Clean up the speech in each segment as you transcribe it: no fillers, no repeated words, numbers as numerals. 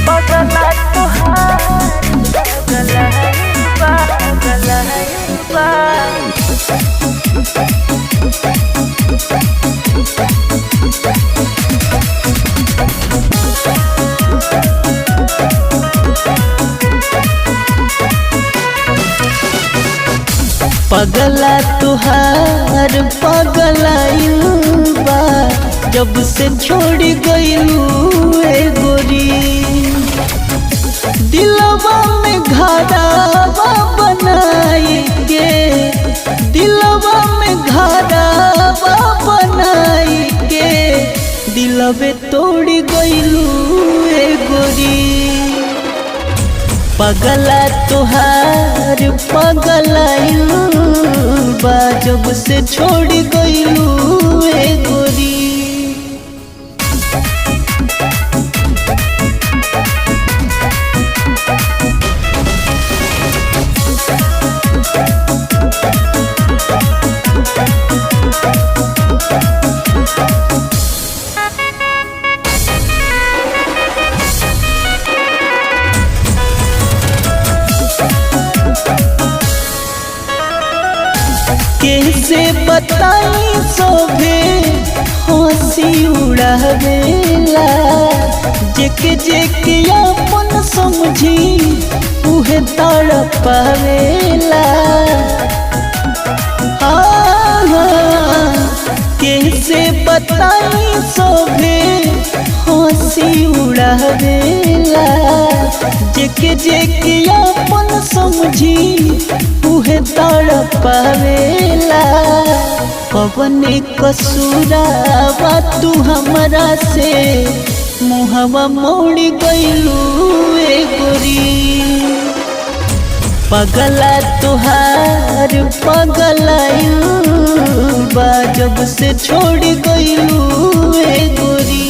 पगला तुहार पगला पगला पगला तुहार पगलाइल बा जब से छोड़ गइलू ए गोरी। दिलवा में घरवा बनाई के, दिलवा में घरवा बनाई के दिलवे तोड़ गइलू ए गोरी। पगला तुहार पगलाइल बा जब से छोड़ गइलू ए गोरी। कैसे बताई सोभे हंसी उड़ावेला, जेके जेके अपन समझी उहे तड़पावेला। कैसे बताई सोभे हंसी उड़ावेला, जेके जेके अपन समझी उहे तड़पावेला। पवन कसूरावा तू हमरा से मुहवा मोड़ गइलू ए गोरी। पगला तुहार पगलाइल बा जब से छोड़ गइलू ए गोरी।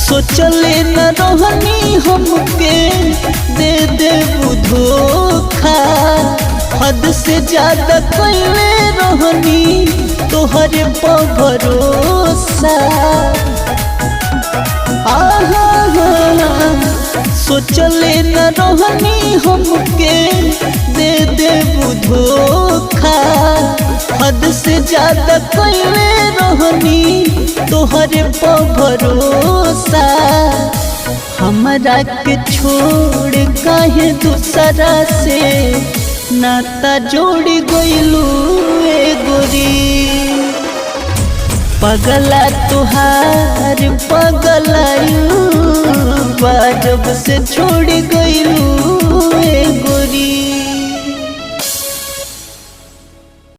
सोचले न रहनी हमके दे देबू धोखा, हद से ज्यादा कइले रहनी तोहरे पर भरोसा। सोचले न रहनी हमके दे देबू धोखा, हद से ज्यादा कइले रहनी तोहरे पर भरोसा। हमरा के छोड़ काहे दूसरा से नाता जोड़ गइलू ए गोरी। पगला तुहार पगलाइल बा जब से छोड़ गइलू ए गोरी।